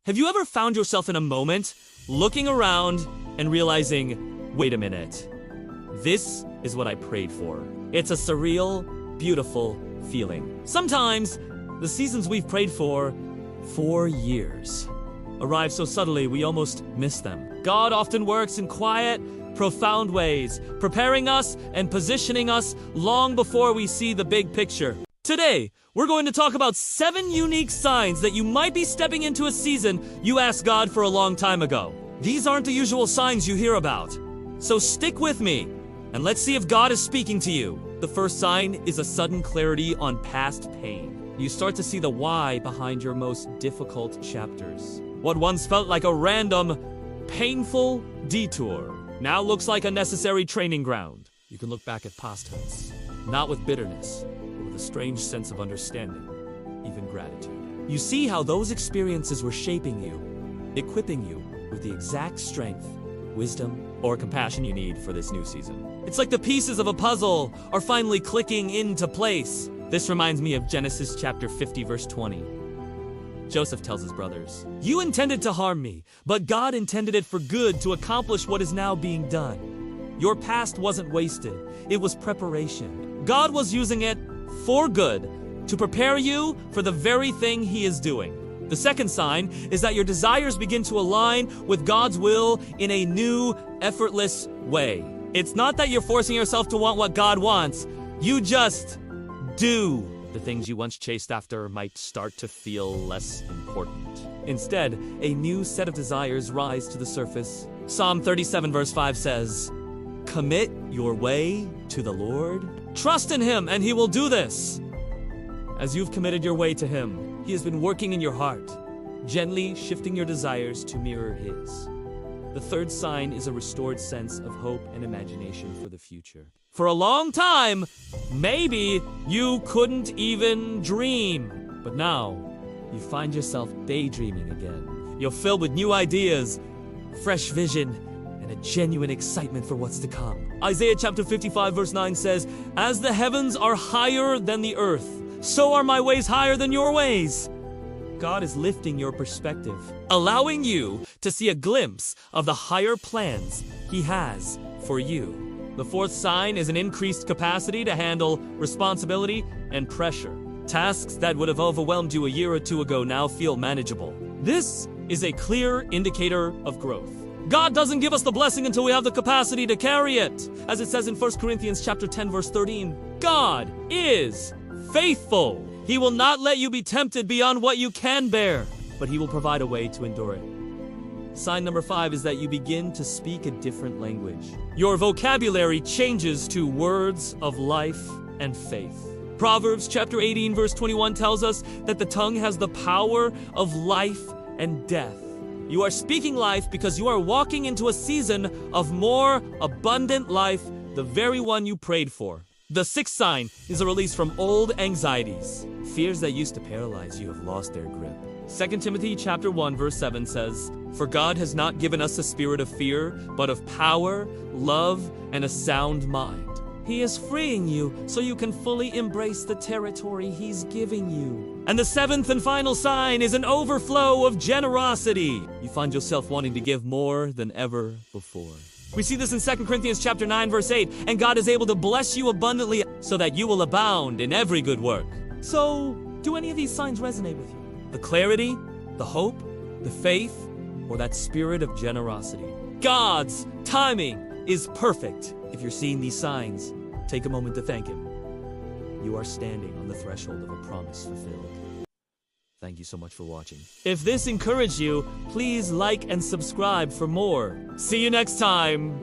Have you ever found yourself in a moment, looking around and realizing, wait a minute, this is what I prayed for? It's a surreal, beautiful feeling. Sometimes, the seasons we've prayed for years, arrive so suddenly we almost miss them. God often works in quiet, profound ways, preparing us and positioning us long before we see the big picture. Today, we're going to talk about 7 unique signs that you might be stepping into a season you asked God for a long time ago. These aren't the usual signs you hear about. So stick with me, and let's see if God is speaking to you. The first sign is a sudden clarity on past pain. You start to see the why behind your most difficult chapters. What once felt like a random, painful detour now looks like a necessary training ground. You can look back at past hurts, not with bitterness, but with a strange sense of understanding, even gratitude. You see how those experiences were shaping you, equipping you with the exact strength, wisdom, or compassion you need for this new season. It's like the pieces of a puzzle are finally clicking into place. This reminds me of Genesis chapter 50, verse 20. Joseph tells his brothers, "You intended to harm me, but God intended it for good to accomplish what is now being done." Your past wasn't wasted. It was preparation. God was using it for good to prepare you for the very thing He is doing. The second sign is that your desires begin to align with God's will in a new, effortless way. It's not that you're forcing yourself to want what God wants. You just do. The things you once chased after might start to feel less important. Instead, a new set of desires rise to the surface. Psalm 37 verse 5 says, "Commit your way to the Lord. Trust in Him and He will do this." As you've committed your way to Him, He has been working in your heart, gently shifting your desires to mirror His. The third sign is a restored sense of hope and imagination for the future. For a long time, maybe you couldn't even dream. But now, you find yourself daydreaming again. You're filled with new ideas, fresh vision, and a genuine excitement for what's to come. Isaiah chapter 55 verse 9 says, "As the heavens are higher than the earth, so are my ways higher than your ways." God is lifting your perspective, allowing you to see a glimpse of the higher plans He has for you. The fourth sign is an increased capacity to handle responsibility and pressure. Tasks that would have overwhelmed you a year or two ago now feel manageable. This is a clear indicator of growth. God doesn't give us the blessing until we have the capacity to carry it. As it says in 1 Corinthians chapter 10 verse 13, God is faithful. He will not let you be tempted beyond what you can bear, but He will provide a way to endure it. Sign number 5 is that you begin to speak a different language. Your vocabulary changes to words of life and faith. Proverbs chapter 18 verse 21 tells us that the tongue has the power of life and death. You are speaking life because you are walking into a season of more abundant life, the very one you prayed for. The sixth sign is a release from old anxieties. Fears that used to paralyze you have lost their grip. 2 Timothy chapter 1 verse 7 says, "For God has not given us a spirit of fear, but of power, love, and a sound mind." He is freeing you so you can fully embrace the territory He's giving you. And the seventh and final sign is an overflow of generosity. You find yourself wanting to give more than ever before. We see this in 2 Corinthians chapter 9 verse 8, "And God is able to bless you abundantly so that you will abound in every good work." So, do any of these signs resonate with you? The clarity, the hope, the faith, or that spirit of generosity? God's timing is perfect. If you're seeing these signs, take a moment to thank Him. You are standing on the threshold of a promise fulfilled. Thank you so much for watching. If this encouraged you, please like and subscribe for more. See you next time.